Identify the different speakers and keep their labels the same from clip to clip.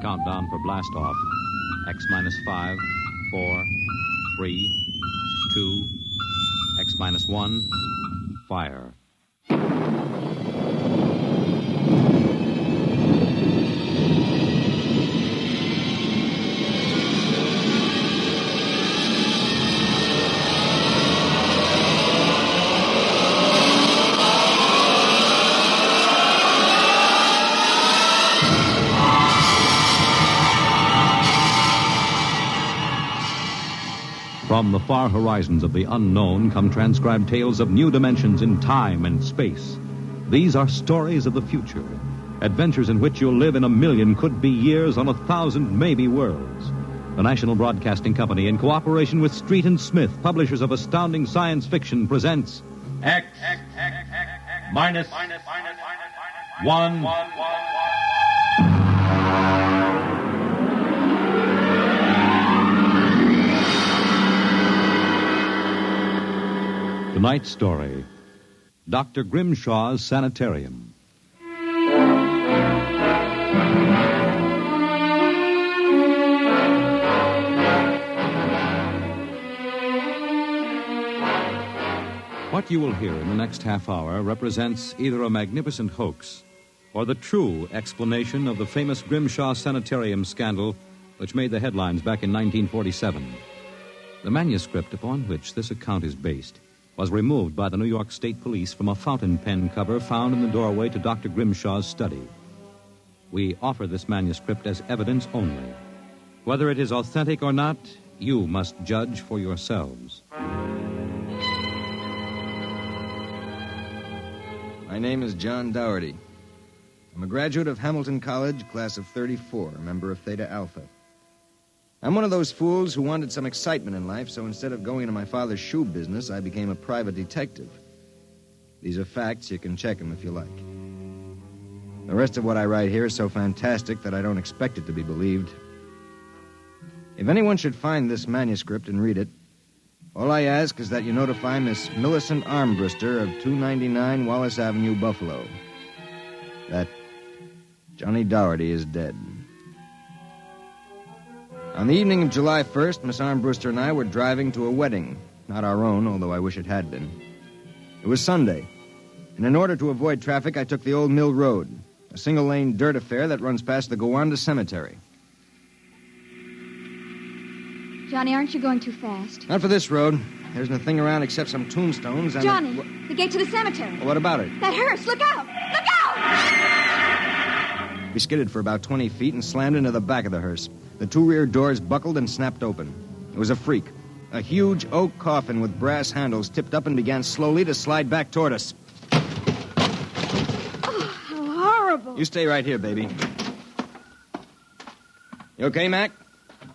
Speaker 1: countdown for blast-off. X minus 5, 4, 3, 2, X minus 1, fire. From the far horizons of the unknown come transcribed tales of new dimensions in time and space. These are stories of the future, adventures in which you'll live in 1,000,000 could-be years on 1,000 maybe worlds. The National Broadcasting Company, in cooperation with Street and Smith, publishers of astounding science fiction, presents
Speaker 2: X minus 1.
Speaker 1: Tonight's story, Dr. Grimshaw's Sanatorium. What you will hear in the next half hour represents either a magnificent hoax or the true explanation of the famous Grimshaw Sanitorium scandal which made the headlines back in 1947. The manuscript upon which this account is based was removed by the New York State Police from a fountain pen cover found in the doorway to Dr. Grimshaw's study. We offer this manuscript as evidence only. Whether it is authentic or not, you must judge for yourselves.
Speaker 3: My name is John Daugherty. I'm a graduate of Hamilton College, class of 34, a member of Theta Alpha. I'm one of those fools who wanted some excitement in life, so instead of going into my father's shoe business, I became a private detective. These are facts. You can check them if you like. The rest of what I write here is so fantastic that I don't expect it to be believed. If anyone should find this manuscript and read it, all I ask is that you notify Miss Millicent Armbruster of 299 Wallace Avenue, Buffalo, that Johnny Daugherty is dead. On the evening of July 1st, Miss Armbruster and I were driving to a wedding. Not our own, although I wish it had been. It was Sunday, and in order to avoid traffic, I took the Old Mill Road, a single-lane dirt affair that runs past the Gowanda Cemetery.
Speaker 4: Johnny, aren't you going too fast?
Speaker 3: Not for this road. There isn't a thing around except some tombstones and...
Speaker 4: Johnny, the gate to the cemetery.
Speaker 3: Well, what about it?
Speaker 4: That hearse, look out! Look out!
Speaker 3: We skidded for about 20 feet and slammed into the back of the hearse. The two rear doors buckled and snapped open. It was a freak. A huge oak coffin with brass handles tipped up and began slowly to slide back toward us.
Speaker 4: Oh, how horrible.
Speaker 3: You stay right here, baby. You okay, Mac?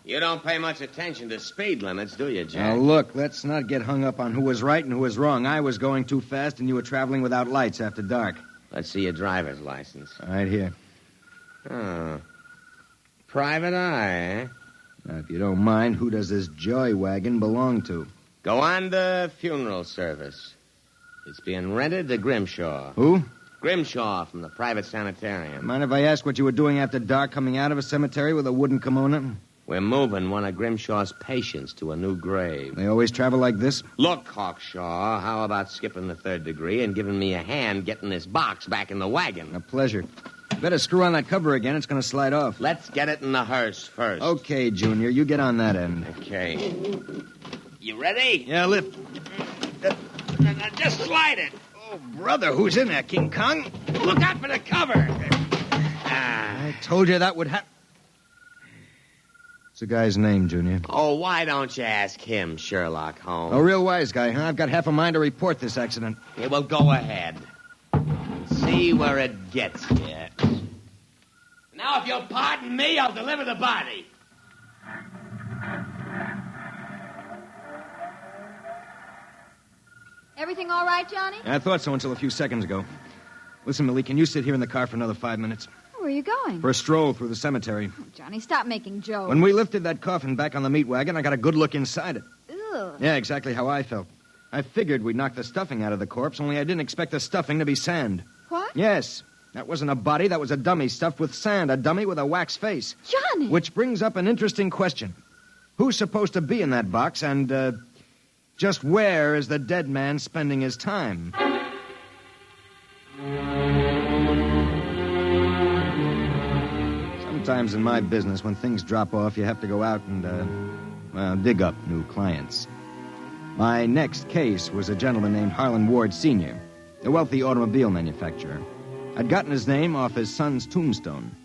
Speaker 5: You don't pay much attention to speed limits, do you, Jack?
Speaker 3: Now, look, let's not get hung up on who was right and who was wrong. I was going too fast, and you were traveling without lights after dark.
Speaker 5: Let's see your driver's license.
Speaker 3: Right here.
Speaker 5: Oh. Private eye, eh?
Speaker 3: Now, if you don't mind, who does this joy wagon belong to?
Speaker 5: Gowanda Funeral Service. It's being rented to Grimshaw.
Speaker 3: Who?
Speaker 5: Grimshaw from the private sanatorium.
Speaker 3: Mind if I ask what you were doing after dark coming out of a cemetery with a wooden kimono?
Speaker 5: We're moving one of Grimshaw's patients to a new grave.
Speaker 3: They always travel like this?
Speaker 5: Look, Hawkshaw, how about skipping the third degree and giving me a hand getting this box back in the wagon?
Speaker 3: A pleasure. Better screw on that cover again. It's going to slide off.
Speaker 5: Let's get it in the hearse first.
Speaker 3: Okay, Junior. You get on that end.
Speaker 5: Okay. You ready?
Speaker 3: Yeah, lift.
Speaker 5: Now, just slide it.
Speaker 3: Oh, brother, who's in there, King Kong?
Speaker 5: Look out for the cover.
Speaker 3: I told you that would happen. What's the guy's name, Junior?
Speaker 5: Oh, why don't you ask him, Sherlock Holmes?
Speaker 3: A real wise guy, huh? I've got half a mind to report this accident.
Speaker 5: Okay, well, go ahead. See where it gets you. Now, if you'll pardon me, I'll deliver the body.
Speaker 4: Everything all right, Johnny?
Speaker 3: I thought so until a few seconds ago. Listen, Millie, can you sit here in the car for another 5 minutes?
Speaker 4: Where are you going?
Speaker 3: For a stroll through the cemetery.
Speaker 4: Oh, Johnny, stop making jokes.
Speaker 3: When we lifted that coffin back on the meat wagon, I got a good look inside it.
Speaker 4: Ugh.
Speaker 3: Yeah, exactly how I felt. I figured we'd knock the stuffing out of the corpse, only I didn't expect the stuffing to be sand.
Speaker 4: What?
Speaker 3: Yes. That wasn't a body, that was a dummy stuffed with sand, a dummy with a wax face.
Speaker 4: Johnny!
Speaker 3: Which brings up an interesting question. Who's supposed to be in that box, and, just where is the dead man spending his time? Sometimes in my business, when things drop off, you have to go out and, dig up new clients. My next case was a gentleman named Harlan Ward, Sr., a wealthy automobile manufacturer. I'd gotten his name off his son's tombstone.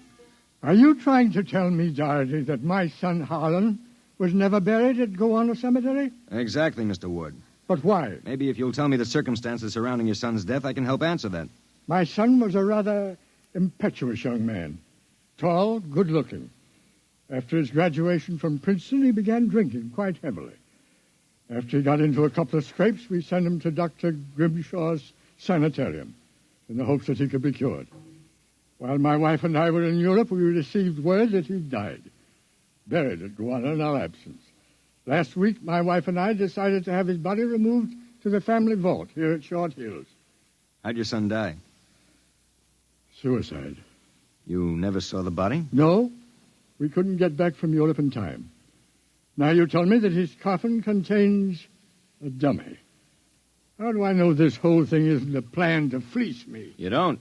Speaker 6: Are you trying to tell me, Daugherty, that my son Harlan was never buried at Gowanna Cemetery?
Speaker 3: Exactly, Mr. Ward.
Speaker 6: But why?
Speaker 3: Maybe if you'll tell me the circumstances surrounding your son's death, I can help answer that.
Speaker 6: My son was a rather impetuous young man. Tall, good-looking. After his graduation from Princeton, he began drinking quite heavily. After he got into a couple of scrapes, we sent him to Dr. Grimshaw's Sanitorium in the hopes that he could be cured. While my wife and I were in Europe, we received word that he died, buried at Gowanna in our absence. Last week, my wife and I decided to have his body removed to the family vault here at Short Hills.
Speaker 3: How'd your son die?
Speaker 6: Suicide.
Speaker 3: You never saw the body?
Speaker 6: No, we couldn't get back from Europe in time. Now you told me that his coffin contains a dummy. How do I know this whole thing isn't a plan to fleece me?
Speaker 3: You don't.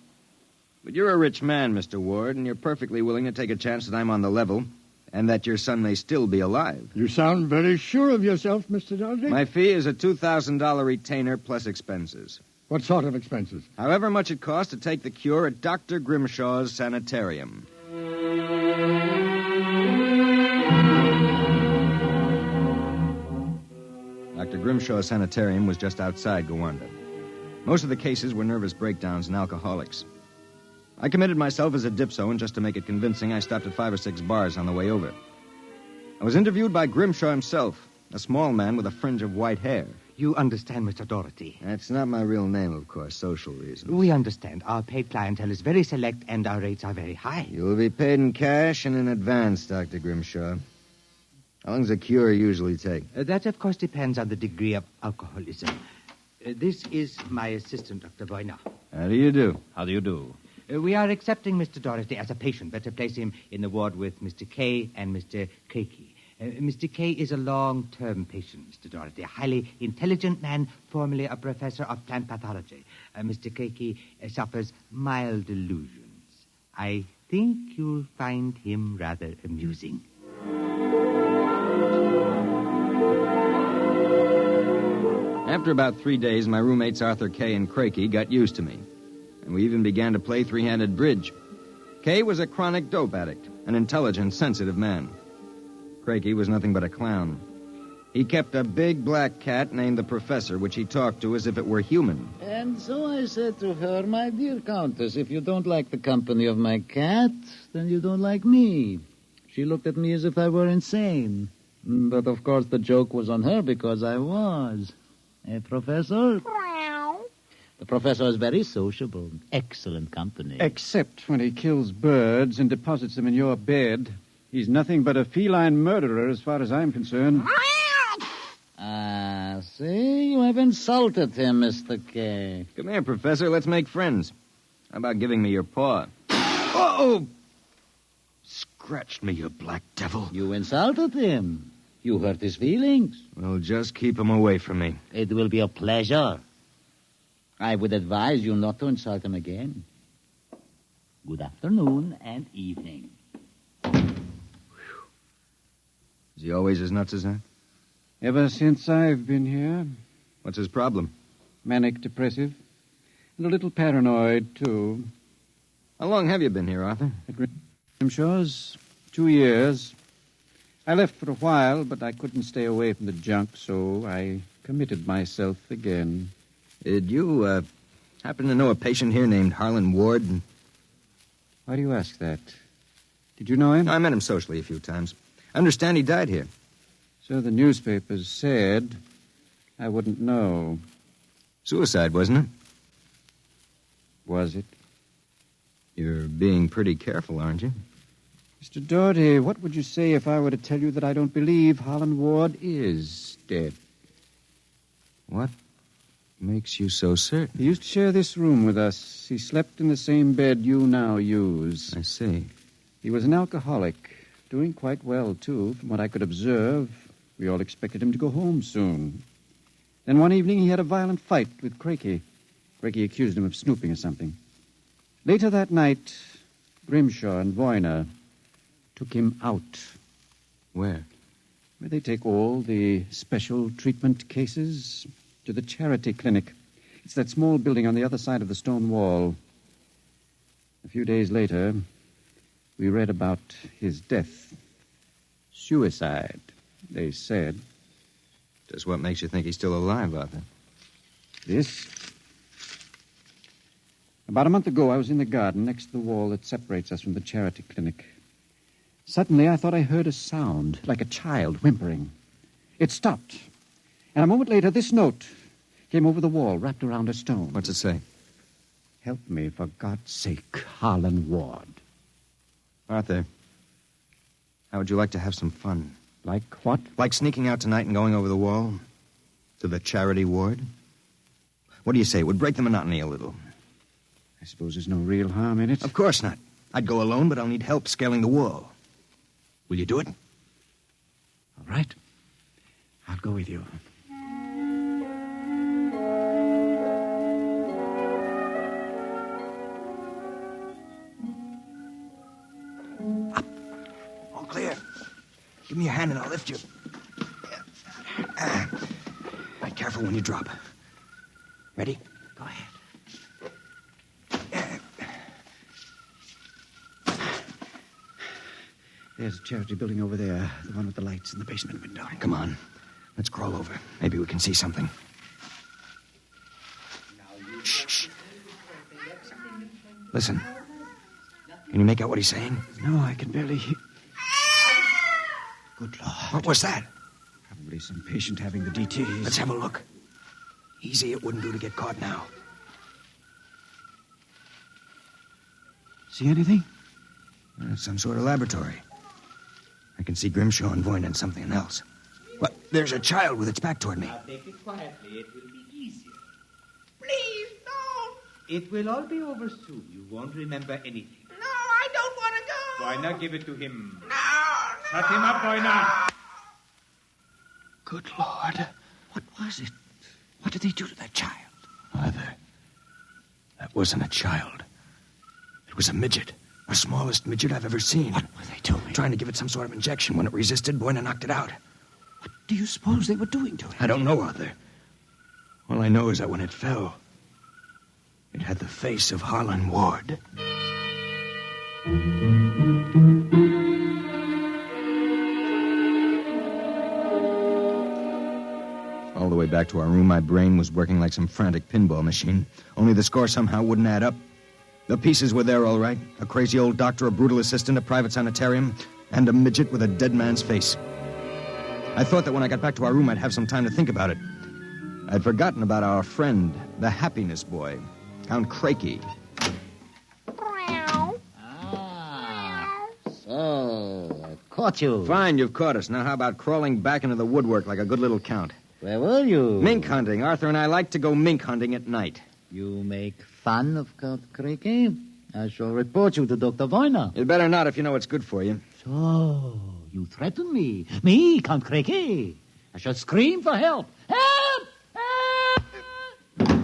Speaker 3: But you're a rich man, Mr. Ward, and you're perfectly willing to take a chance that I'm on the level and that your son may still be alive.
Speaker 6: You sound very sure of yourself, Mr. Daugherty.
Speaker 3: My fee is a $2,000 retainer plus expenses.
Speaker 6: What sort of expenses?
Speaker 3: However much it costs to take the cure at Dr. Grimshaw's Sanatorium. Dr. Grimshaw's Sanatorium was just outside Gowanna. Most of the cases were nervous breakdowns and alcoholics. I committed myself as a dipso, and just to make it convincing, I stopped at 5 or 6 bars on the way over. I was interviewed by Grimshaw himself, a small man with a fringe of white hair.
Speaker 7: You understand, Mr. Daugherty.
Speaker 3: That's not my real name, of course, social reasons.
Speaker 7: We understand. Our paid clientele is very select, and our rates are very high.
Speaker 3: You will be paid in cash and in advance, Dr. Grimshaw. How long does a cure usually take?
Speaker 7: That, of course, depends on the degree of alcoholism. This is my assistant, Dr. Boyner.
Speaker 3: How do you do?
Speaker 2: How do you do?
Speaker 7: We are accepting Mr. Daugherty as a patient. Better place him in the ward with Mr. K and Mr. Craigie. Mr. K is a long-term patient, Mr. Daugherty, a highly intelligent man, formerly a professor of plant pathology. Mr. Craigie suffers mild delusions. I think you'll find him rather amusing.
Speaker 3: After about 3 days, my roommates Arthur Kay and Craigie got used to me. And we even began to play three-handed bridge. Kay was a chronic dope addict, an intelligent, sensitive man. Craigie was nothing but a clown. He kept a big black cat named the Professor, which he talked to as if it were human.
Speaker 8: And so I said to her, my dear Countess, if you don't like the company of my cat, then you don't like me. She looked at me as if I were insane. But, of course, the joke was on her because I was. Professor? The professor is very sociable. Excellent company.
Speaker 9: Except when he kills birds and deposits them in your bed. He's nothing but a feline murderer as far as I'm concerned.
Speaker 8: Ah, see? You have insulted him, Mr. K.
Speaker 3: Come here, Professor. Let's make friends. How about giving me your paw? Oh! Scratched me, you black devil.
Speaker 8: You insulted him. You hurt his feelings.
Speaker 3: Well, just keep him away from me.
Speaker 8: It will be a pleasure. I would advise you not to insult him again. Good afternoon and evening.
Speaker 3: Is he always as nuts as that?
Speaker 9: Ever since I've been here.
Speaker 3: What's his problem?
Speaker 9: Manic depressive. And a little paranoid, too.
Speaker 3: How long have you been here, Arthur?
Speaker 9: At Grimshaw's 2 years. I left for a while, but I couldn't stay away from the junk, so I committed myself again.
Speaker 3: Did you, happen to know a patient here named Harlan Ward?
Speaker 9: Why do you ask that? Did you know him?
Speaker 3: I met him socially a few times. I understand he died here.
Speaker 9: So the newspapers said. I wouldn't know.
Speaker 3: Suicide, wasn't it?
Speaker 9: Was it?
Speaker 3: You're being pretty careful, aren't you?
Speaker 9: Mr. Daugherty, what would you say if I were to tell you that I don't believe Harlan Ward is dead?
Speaker 3: What? Makes you so certain?
Speaker 9: He used to share this room with us. He slept in the same bed you now use.
Speaker 3: I see.
Speaker 9: He was an alcoholic, doing quite well, too. From what I could observe, we all expected him to go home soon. Then one evening he had a violent fight with Crakey. Crakey accused him of snooping or something. Later that night, Grimshaw and Voyner took him out.
Speaker 3: Where?
Speaker 9: Where they take all the special treatment cases to the charity clinic. It's that small building on the other side of the stone wall. A few days later, we read about his death. Suicide, they said.
Speaker 3: Just what makes you think he's still alive, Arthur?
Speaker 9: This. About a month ago, I was in the garden next to the wall that separates us from the charity clinic. Suddenly, I thought I heard a sound, like a child whimpering. It stopped. And a moment later, this note came over the wall, wrapped around a stone.
Speaker 3: What's it say?
Speaker 9: Help me, for God's sake, Harlan Ward.
Speaker 3: Arthur, how would you like to have some fun?
Speaker 9: Like what?
Speaker 3: Like sneaking out tonight and going over the wall to the charity ward? What do you say? It would break the monotony a little.
Speaker 9: I suppose there's no real harm in it.
Speaker 3: Of course not. I'd go alone, but I'll need help scaling the wall. Will you do it?
Speaker 9: All right. I'll go with you.
Speaker 3: Up. All clear. Give me your hand and I'll lift you. Right, careful when you drop. Ready?
Speaker 9: Go ahead. There's a charity building over there, the one with the lights in the basement window.
Speaker 3: Come on. Let's crawl over. Maybe we can see something. Shh. Listen. Can you make out what he's saying?
Speaker 9: No, I can barely hear. Good Lord.
Speaker 3: What was that?
Speaker 9: Probably some patient having the DTs.
Speaker 3: Let's have a look. Easy, it wouldn't do to get caught now.
Speaker 9: See anything?
Speaker 3: Some sort of laboratory. I can see Grimshaw and Voyner and something else. What? There's a child with its back toward me.
Speaker 7: Now take it quietly. It will be easier. Please, don't. It will all be over soon. You won't remember anything.
Speaker 5: No, I don't want to go.
Speaker 2: Voyner, give it to him.
Speaker 5: No.
Speaker 2: Shut him up, Voyner.
Speaker 3: Good Lord.
Speaker 9: What was it? What did they do to that child?
Speaker 3: Arthur, that wasn't a child. It was a midget. The smallest midget I've ever seen.
Speaker 9: What were they doing?
Speaker 3: Trying to give it some sort of injection. When it resisted, Voyner knocked it out.
Speaker 9: What do you suppose they were doing to it?
Speaker 3: I don't know, Arthur. All I know is that when it fell, it had the face of Harlan Ward. All the way back to our room, my brain was working like some frantic pinball machine. Only the score somehow wouldn't add up. The pieces were there, all right. A crazy old doctor, a brutal assistant, a private sanitarium, and a midget with a dead man's face. I thought that when I got back to our room, I'd have some time to think about it. I'd forgotten about our friend, the happiness boy, Count Crakey.
Speaker 8: So, I caught you.
Speaker 3: Fine, you've caught us. Now how about crawling back into the woodwork like a good little count?
Speaker 8: Where were you?
Speaker 3: Mink hunting. Arthur and I like to go mink hunting at night.
Speaker 8: You make fun of Count Crakey? I shall report you to Dr. Voyner.
Speaker 3: You'd better not if you know what's good for you.
Speaker 8: So, you threaten me? Me, Count Crakey? I shall scream for help. Help! Help!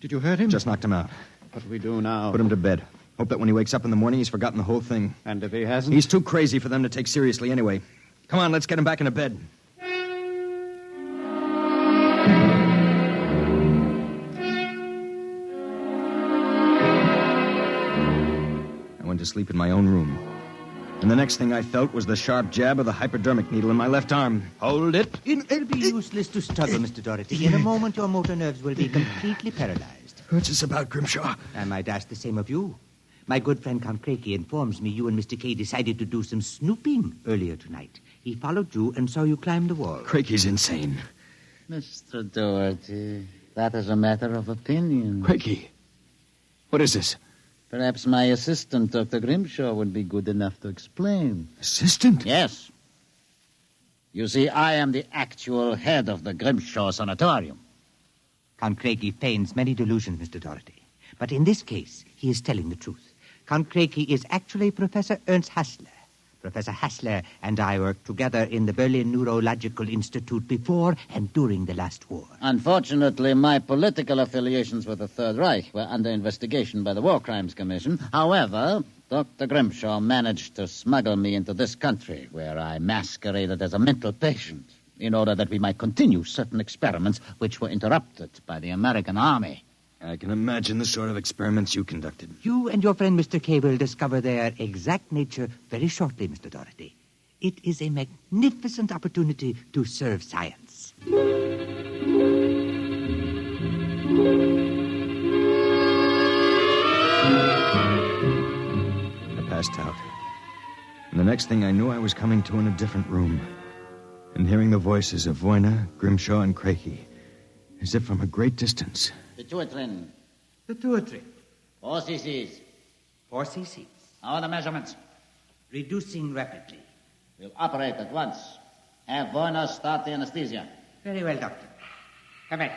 Speaker 9: Did you hurt him?
Speaker 3: Just knocked him out.
Speaker 9: What do we do now?
Speaker 3: Put him to bed. Hope that when he wakes up in the morning, he's forgotten the whole thing.
Speaker 9: And if he hasn't?
Speaker 3: He's too crazy for them to take seriously anyway. Come on, let's get him back into bed. I went to sleep in my own room. And the next thing I felt was the sharp jab of the hypodermic needle in my left arm. Hold it.
Speaker 7: It'll be useless to struggle, Mr. Daugherty. In a moment, your motor nerves will be completely paralyzed.
Speaker 3: What's this about, Grimshaw?
Speaker 7: I might ask the same of you. My good friend Count Crakey informs me you and Mr. K decided to do some snooping earlier tonight. He followed you and saw you climb the wall.
Speaker 3: Crakey's insane.
Speaker 8: Mr. Daugherty, that is a matter of opinion.
Speaker 3: Crakey, what is this?
Speaker 8: Perhaps my assistant, Dr. Grimshaw, would be good enough to explain.
Speaker 3: Assistant?
Speaker 8: Yes. You see, I am the actual head of the Grimshaw Sanatorium.
Speaker 7: Count Craigie feigns many delusions, Mr. Daugherty. But in this case, he is telling the truth. Count Craigie is actually Professor Ernst Hassler. Professor Hassler and I worked together in the Berlin Neurological Institute before and during the last war.
Speaker 8: Unfortunately, my political affiliations with the Third Reich were under investigation by the War Crimes Commission. However, Dr. Grimshaw managed to smuggle me into this country, where I masqueraded as a mental patient in order that we might continue certain experiments which were interrupted by the American army.
Speaker 3: I can imagine the sort of experiments you conducted.
Speaker 7: You and your friend Mr. Kay will discover their exact nature very shortly, Mr. Daugherty. It is a magnificent opportunity to serve science.
Speaker 3: I passed out. And the next thing I knew, I was coming to in a different room and hearing the voices of Voyna, Grimshaw, and Craigie, as if from a great distance.
Speaker 8: Pituitrin.
Speaker 7: Pituitary.
Speaker 8: 4 cc's.
Speaker 7: 4 cc's.
Speaker 8: How are the measurements?
Speaker 7: Reducing rapidly.
Speaker 8: We'll operate at once. Have Voyna start the anesthesia.
Speaker 7: Very well, Doctor. Come in.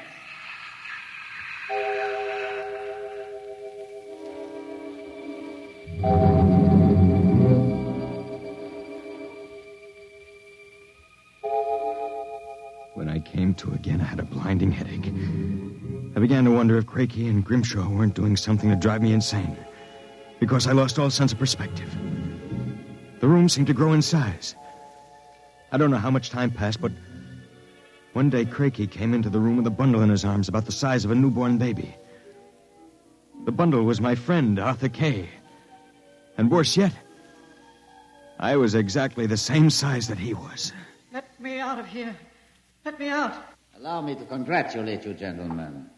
Speaker 3: When I came to again, I had a blinding headache. I began to wonder if Craigie and Grimshaw weren't doing something to drive me insane, because I lost all sense of perspective. The room seemed to grow in size. I don't know how much time passed, but one day Craigie came into the room with a bundle in his arms about the size of a newborn baby. The bundle was my friend, Arthur Kay. And worse yet, I was exactly the same size that he was.
Speaker 10: Let me out of here. Let me out.
Speaker 8: Allow me to congratulate you, gentlemen.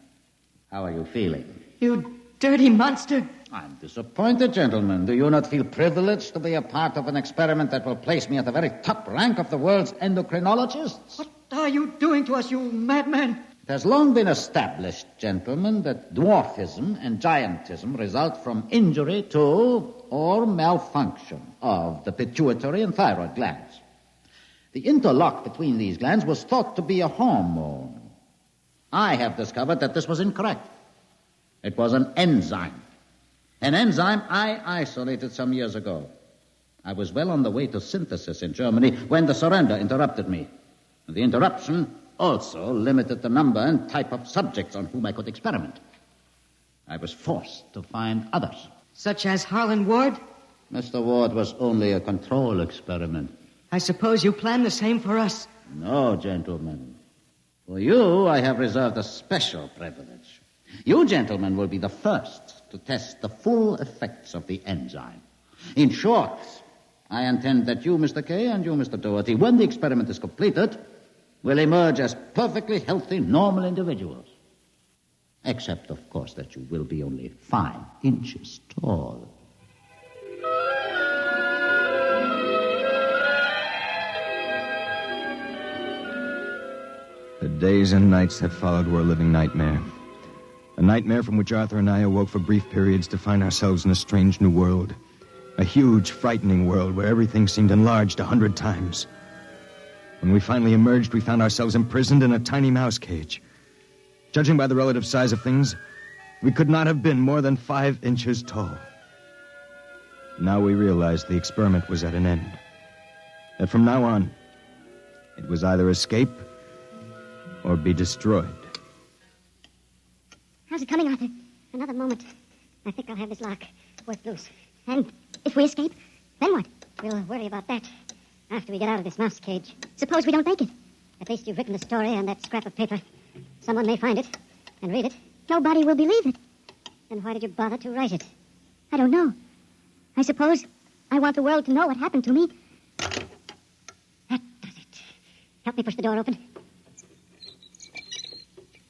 Speaker 8: How are you feeling?
Speaker 10: You dirty monster.
Speaker 8: I'm disappointed, gentlemen. Do you not feel privileged to be a part of an experiment that will place me at the very top rank of the world's endocrinologists?
Speaker 10: What are you doing to us, you madman?
Speaker 8: It has long been established, gentlemen, that dwarfism and giantism result from injury to or malfunction of the pituitary and thyroid glands. The interlock between these glands was thought to be a hormone. I have discovered that this was incorrect. It was an enzyme. An enzyme I isolated some years ago. I was well on the way to synthesis in Germany when the surrender interrupted me. The interruption also limited the number and type of subjects on whom I could experiment. I was forced to find others.
Speaker 10: Such as Harlan Ward?
Speaker 8: Mr. Ward was only a control experiment.
Speaker 10: I suppose you plan the same for us.
Speaker 8: No, gentlemen. For you, I have reserved a special privilege. You, gentlemen, will be the first to test the full effects of the enzyme. In short, I intend that you, Mr. Kay, and you, Mr. Daugherty, when the experiment is completed, will emerge as perfectly healthy, normal individuals. Except, of course, that you will be only 5 inches tall.
Speaker 3: The days and nights that followed were a living nightmare. A nightmare from which Arthur and I awoke for brief periods to find ourselves in a strange new world. A huge, frightening world where everything seemed enlarged 100 times. When we finally emerged, we found ourselves imprisoned in a tiny mouse cage. Judging by the relative size of things, we could not have been more than 5 inches tall. Now we realized the experiment was at an end. That from now on, it was either escape or be destroyed.
Speaker 11: How's it coming, Arthur? Another moment. I think I'll have this lock worked loose. And if we escape, then what? We'll worry about that after we get out of this mouse cage. Suppose we don't make it. At least you've written the story on that scrap of paper. Someone may find it and read it. Nobody will believe it. Then why did you bother to write it? I don't know. I suppose I want the world to know what happened to me. That does it. Help me push the door open.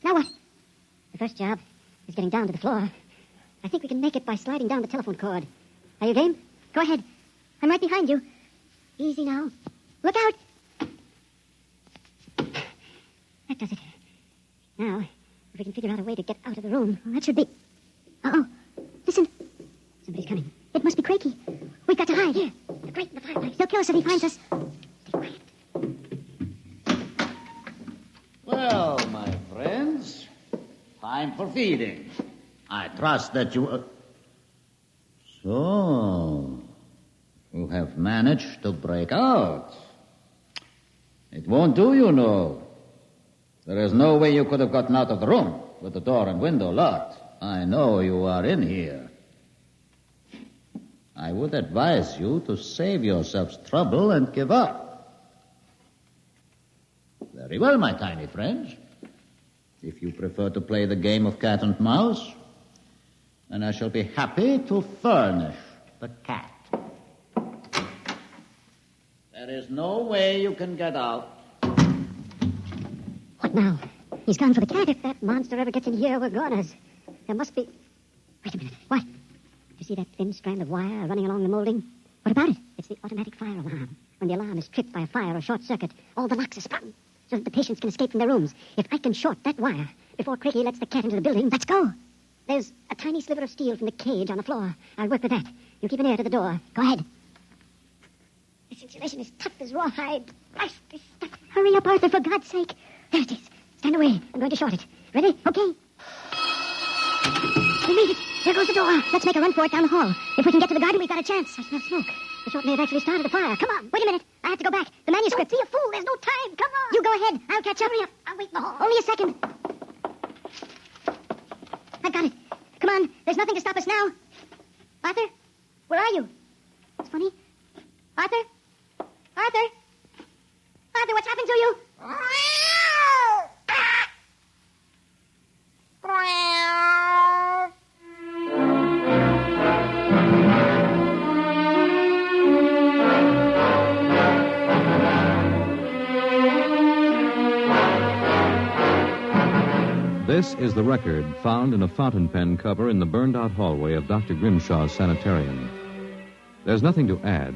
Speaker 11: Now what? The first job is getting down to the floor. I think we can make it by sliding down the telephone cord. Are you game? Go ahead. I'm right behind you. Easy now. Look out! That does it. Now, if we can figure out a way to get out of the room, well, that should be... Uh-oh. Listen. Somebody's coming. It must be Craigie. We've got to hide. Here. The grate in the fireplace. He'll kill us if he finds us. Stay quiet.
Speaker 8: Well, my friends, Time for feeding. I trust that you... So, you have managed to break out. It won't do, you know. There is no way you could have gotten out of the room with the door and window locked. I know you are in here. I would advise you to save yourselves trouble and give up. Very well, my tiny friends. If you prefer to play the game of cat and mouse, then I shall be happy to furnish the cat. There is no way you can get out.
Speaker 11: What now? He's gone for the cat. If that monster ever gets in here, we're goners. There must be... Wait a minute. What? You see that thin strand of wire running along the molding? What about it? It's the automatic fire alarm. When the alarm is tripped by a fire or short circuit, all the locks are sprung so that the patients can escape from their rooms. If I can short that wire before Craigie lets the cat into the building, let's go. There's a tiny sliver of steel from the cage on the floor. I'll work with that. You keep an ear to the door. Go ahead. This insulation is tough as rawhide. Blast this stuff. Hurry up, Arthur, for God's sake. There it is. Stand away. I'm going to short it. Ready? Okay. We made it. There goes the door. Let's make a run for it down the hall. If we can get to the garden, we've got a chance. I smell smoke. The short may have actually started a fire. Come on. Wait a minute. I have to go back. The manuscript. Don't be a fool. There's no time. Come on. You go ahead. I'll catch up. Hurry up. I'll wait in the hall. Only a second. I've got it. Come on. There's nothing to stop us now. Arthur? Where are you? It's funny. Arthur? Arthur? Arthur, what's happened to you?
Speaker 1: This is the record found in a fountain pen cover in the burned-out hallway of Dr. Grimshaw's sanatorium. There's nothing to add,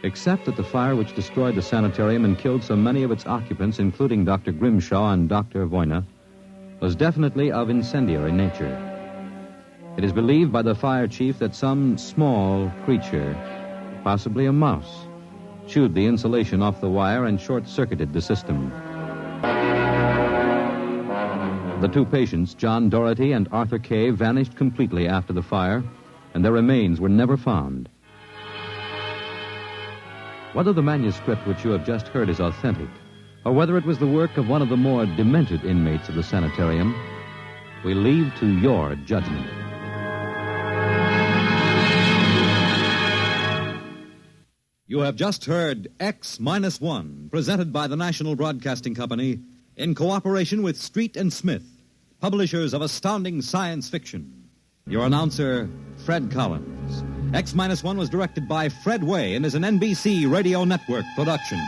Speaker 1: except that the fire which destroyed the sanatorium and killed so many of its occupants, including Dr. Grimshaw and Dr. Voyna, was definitely of incendiary nature. It is believed by the fire chief that some small creature, possibly a mouse, chewed the insulation off the wire and short-circuited the system. The two patients, John Daugherty and Arthur Kay, vanished completely after the fire, and their remains were never found. Whether the manuscript which you have just heard is authentic, or whether it was the work of one of the more demented inmates of the sanatorium, we leave to your judgment. You have just heard X-1, presented by the National Broadcasting Company in cooperation with Street and Smith, publishers of astounding science fiction. Your announcer, Fred Collins. X-1 was directed by Fred Way and is an NBC Radio Network production.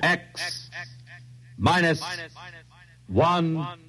Speaker 1: X-1